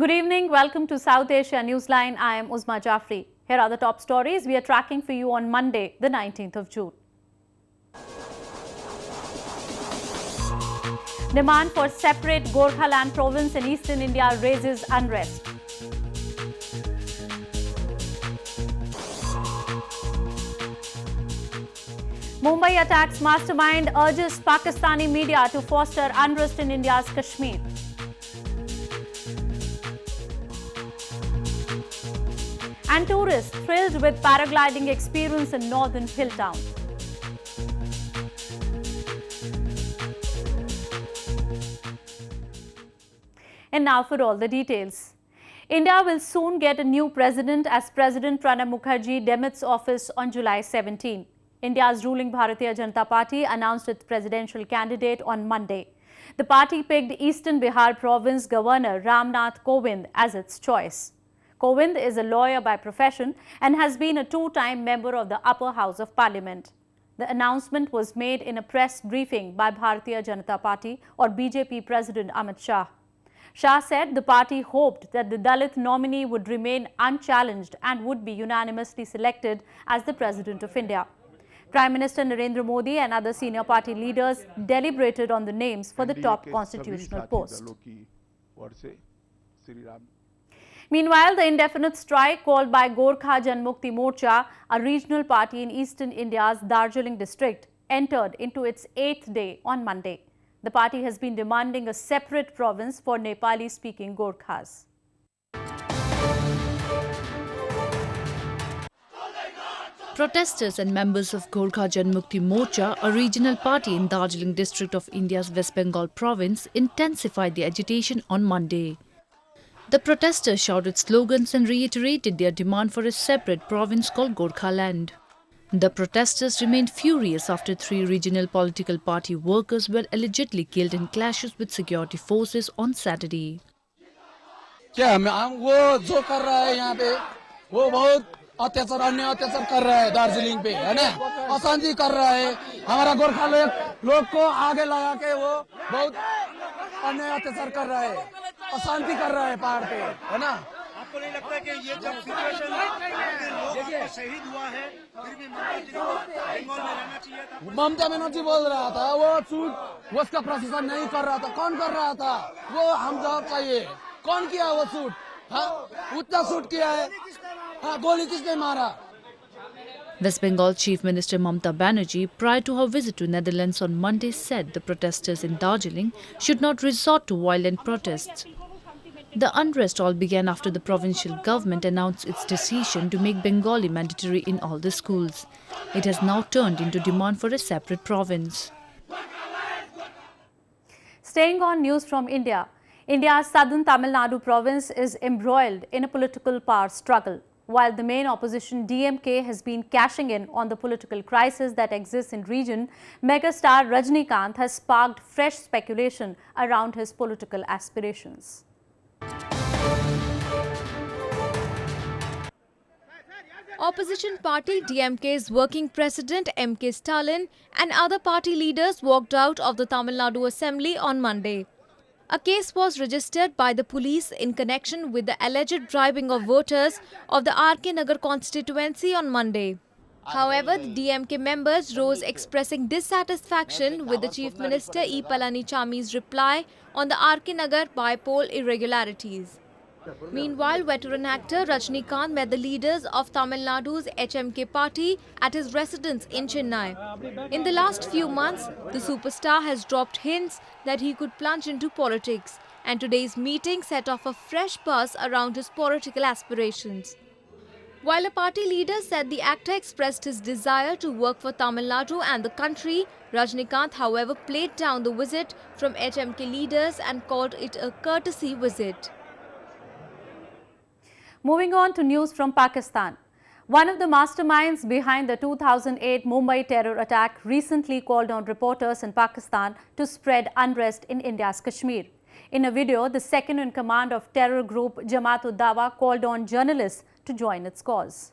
Good evening. Welcome to South Asia Newsline. I am Uzma Jafri. Here are the top stories we are tracking for you on Monday, the 19th of June. Demand for separate Gorkhaland province in eastern India raises unrest. Mumbai attacks mastermind urges Pakistani media to foster unrest in India's Kashmir. And tourists thrilled with paragliding experience in northern hill town. And now for all the details. India will soon get a new president as President Pranab Mukherjee demits office on July 17. India's ruling Bharatiya Janata Party announced its presidential candidate on Monday. The party picked Eastern Bihar Province Governor Ramnath Kovind as its choice. Kovind is a lawyer by profession and has been a two-time member of the upper house of parliament. The announcement was made in a press briefing by Bharatiya Janata Party or BJP President Amit Shah. Shah said the party hoped that the Dalit nominee would remain unchallenged and would be unanimously selected as the President of India. Prime Minister Narendra Modi and other senior party leaders deliberated on the names for the top constitutional post. Meanwhile, the indefinite strike called by Gorkha Janmukti Morcha, a regional party in eastern India's Darjeeling district, entered into its 8th day on Monday. The party has been demanding a separate province for Nepali-speaking Gorkhas. Protesters and members of Gorkha Janmukti Morcha, a regional party in Darjeeling district of India's West Bengal province, intensified the agitation on Monday. The protesters shouted slogans and reiterated their demand for a separate province called Gorkhaland. The protesters remained furious after 3 regional political party workers were allegedly killed in clashes with security forces on Saturday. अत्याचार अन्य अत्याचार कर रहा है दार्जिलिंग पे है ना अशांति कर रहा है हमारा गोरखा लोग को आगे लगा के वो बहुत अन्य अत्याचार कर रहा है अशांति कर रहा है पहाड़ पे है ना आपको नहीं लगता कि ये जब सिचुएशन देखिए शहीद हुआ है फिर भी बंगाल में रहना चाहिए था ममता बनर्जी बोल रहा था वो सूट उसका प्रशासन नहीं कर रहा था कौन कर रहा था वो हम जवाब चाहिए कौन किया वो सूट हाँ उतना सूट किया है West Bengal Chief Minister Mamata Banerjee, prior to her visit to Netherlands on Monday, said the protesters in Darjeeling should not resort to violent protests. The unrest all began after the provincial government announced its decision to make Bengali mandatory in all the schools. It has now turned into demand for a separate province. Staying on news from India, India's southern Tamil Nadu province is embroiled in a political power struggle. While the main opposition DMK has been cashing in on the political crisis that exists in region, megastar Rajnikant has sparked fresh speculation around his political aspirations. Opposition party DMK's working president M.K. Stalin and other party leaders walked out of the Tamil Nadu Assembly on Monday. A case was registered by the police in connection with the alleged bribing of voters of the R.K. Nagar constituency on Monday. However, the DMK members rose expressing dissatisfaction with the Chief Minister E. Palanichami's reply on the R.K. Nagar by-poll irregularities. Meanwhile, veteran actor Rajnikant met the leaders of Tamil Nadu's HMK party at his residence in Chennai. In the last few months, the superstar has dropped hints that he could plunge into politics, and today's meeting set off a fresh buzz around his political aspirations. While a party leader said the actor expressed his desire to work for Tamil Nadu and the country, Rajnikant, however, played down the visit from HMK leaders and called it a courtesy visit. Moving on to news from Pakistan. One of the masterminds behind the 2008 Mumbai terror attack recently called on reporters in Pakistan to spread unrest in India's Kashmir. In a video, the second-in-command of terror group Jamaat-ud-Dawa called on journalists to join its cause.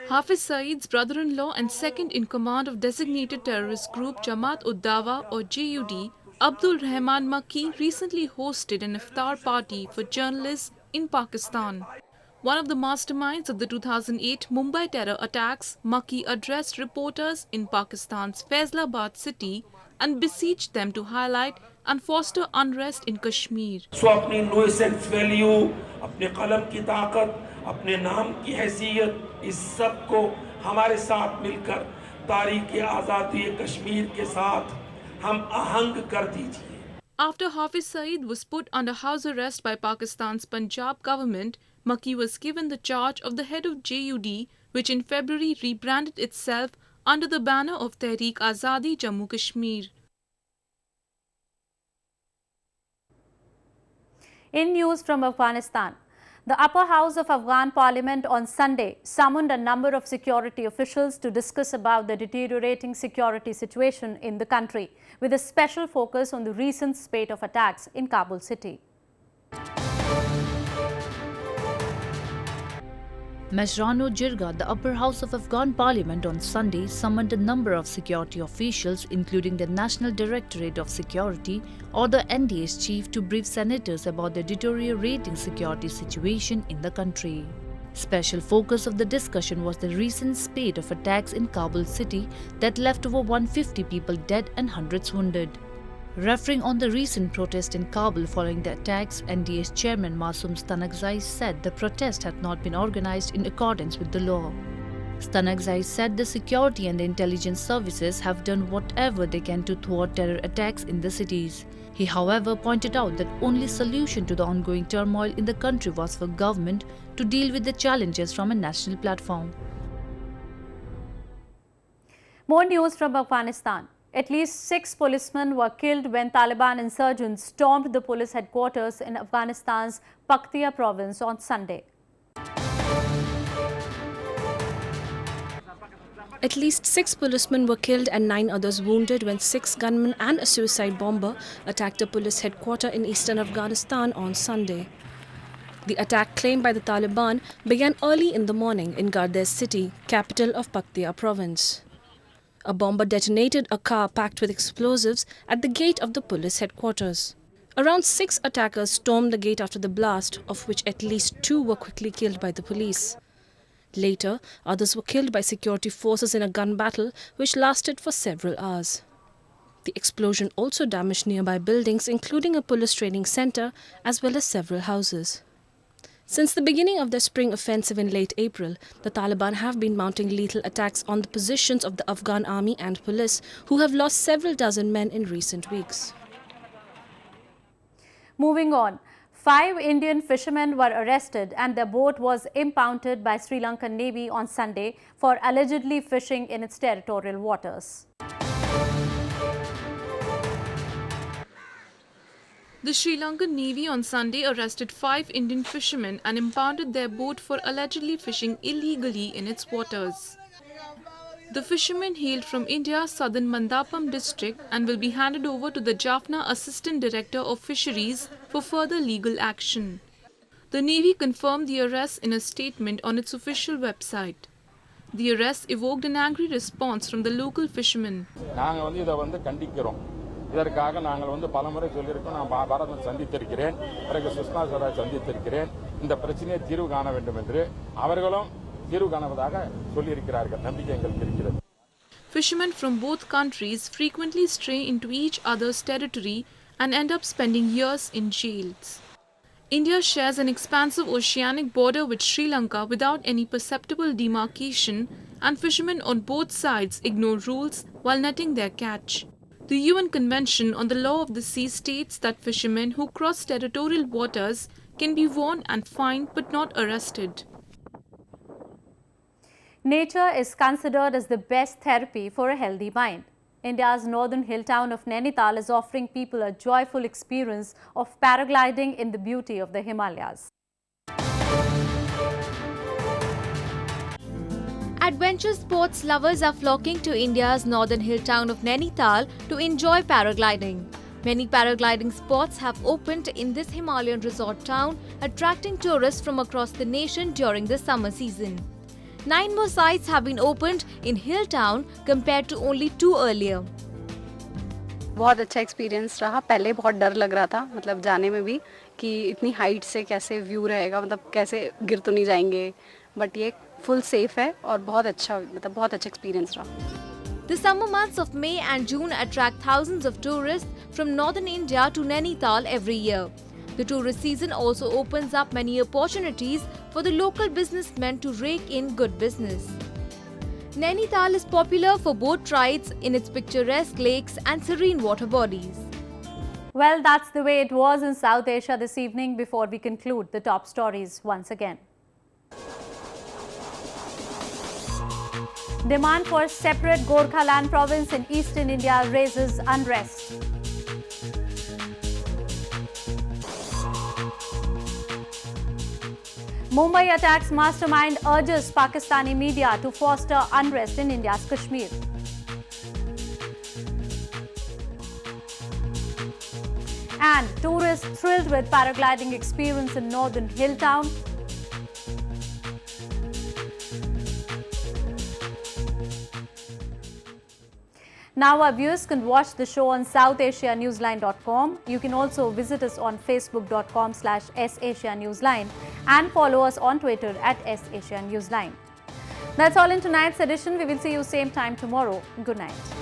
Hafiz Saeed's brother-in-law and second-in-command of designated terrorist group Jamaat-ud-Dawa or JUD Abdul Rahman Makki recently hosted an iftar party for journalists in Pakistan. One of the masterminds of the 2008 Mumbai terror attacks, Makki addressed reporters in Pakistan's Faisalabad city and beseeched them to highlight and foster unrest in Kashmir. So अपनी nuisance value, अपने कलम की ताकत, अपने नाम की हैसियत, इस सब को हमारे साथ मिलकर तारीख़ आज़ादी कश्मीर के साथ हम आहंग कर दीजिए. After Hafiz Saeed was put under house arrest by Pakistan's Punjab government, Makki was given the charge of the head of JUD, which in February rebranded itself under the banner of Tehreek Azadi Jammu Kashmir. In news from Afghanistan, the upper house of Afghan parliament on Sunday summoned a number of security officials to discuss about the deteriorating security situation in the country, with a special focus on the recent spate of attacks in Kabul city. Meshrano Jirga, the upper house of Afghan parliament on Sunday, summoned a number of security officials, including the National Directorate of Security or the NDA's chief, to brief senators about the deteriorating security situation in the country. Special focus of the discussion was the recent spate of attacks in Kabul city that left over 150 people dead and hundreds wounded. Referring on the recent protest in Kabul following the attacks, NDA's chairman Masoom Stanagzai said the protest had not been organized in accordance with the law. Stanagzai said the security and the intelligence services have done whatever they can to thwart terror attacks in the cities. He, however, pointed out that only solution to the ongoing turmoil in the country was for government to deal with the challenges from a national platform. More news from Afghanistan. At least 6 policemen were killed when Taliban insurgents stormed the police headquarters in Afghanistan's Paktia province on Sunday. At least 6 policemen were killed and 9 others wounded when 6 gunmen and a suicide bomber attacked a police headquarters in eastern Afghanistan on Sunday. The attack, claimed by the Taliban, began early in the morning in Gardes city, capital of Paktia province. A bomber detonated a car packed with explosives at the gate of the police headquarters. Around 6 attackers stormed the gate after the blast, of which at least 2 were quickly killed by the police. Later, others were killed by security forces in a gun battle which lasted for several hours. The explosion also damaged nearby buildings, including a police training center as well as several houses. Since the beginning of their spring offensive in late April, the Taliban have been mounting lethal attacks on the positions of the Afghan army and police, who have lost several dozen men in recent weeks. Moving on, 5 Indian fishermen were arrested and their boat was impounded by Sri Lankan Navy on Sunday for allegedly fishing in its territorial waters. The Sri Lankan Navy on Sunday arrested 5 Indian fishermen and impounded their boat for allegedly fishing illegally in its waters. The fishermen hailed from India's southern Mandapam district and will be handed over to the Jaffna Assistant Director of Fisheries for further legal action. The Navy confirmed the arrest in a statement on its official website. The arrest evoked an angry response from the local fishermen. இதற்காக நாங்கள் பலமுறை சொல்லியிருக்கோம். நான் பாரதம் சந்தித்திருக்கிறேன், பிறகு சுஷ்மா ஸ்வராஜ் சந்தித்திருக்கிறேன். இந்த பிரச்சனையை தீர்வு காண வேண்டும் என்று அவர்களும் தீர்வு காணுவதாக சொல்லியிருக்கிறார்கள். நம்பிக்கை எங்களுக்கு இருக்கிறது. Fishermen from both countries frequently stray into each other's territory and end up spending years in jails. India shares an expansive oceanic border with Sri Lanka without any perceptible demarcation, and fishermen on both sides ignore rules while netting their catch. The UN Convention on the Law of the Sea states that fishermen who cross territorial waters can be warned and fined but not arrested. Nature is considered as the best therapy for a healthy mind. India's northern hill town of Nainital is offering people a joyful experience of paragliding in the beauty of the Himalayas. Adventure sports lovers are flocking to India's northern hill town of Nainital to enjoy paragliding. Many paragliding spots have opened in this Himalayan resort town, attracting tourists from across the nation during the summer season. 9 more sites have been opened in Hill Town compared to only 2 earlier. बहुत अच्छा experience रहा। पहले बहुत डर लग रहा था, मतलब जाने में भी, कि इतनी हाइट से कैसे व्यू रहेगा, मतलब कैसे गिर तो नहीं जाएंगे, बट ये फुल सेफ है और बहुत अच्छा, मतलब बहुत अच्छा एक्सपीरियंस रहा। The summer months of May and June attract thousands of tourists from northern India to Nainital every year. The tourist season also opens up many opportunities for the local businessmen to rake in good business. Nainital is popular for boat rides in its picturesque lakes and serene water bodies. Well, that's the way it was in South Asia this evening. Before we conclude, the top stories once again. Demand for separate Gorkhaland province in eastern India raises unrest. Mumbai attacks mastermind urges Pakistani media to foster unrest in India's Kashmir. And tourists thrilled with paragliding experience in northern hill town. Now our viewers can watch the show on SouthAsiaNewsline.com. You can also visit us on Facebook.com/SAsiaNewsline and follow us on Twitter @SAsiaNewsline. That's all in tonight's edition. We will see you same time tomorrow. Good night.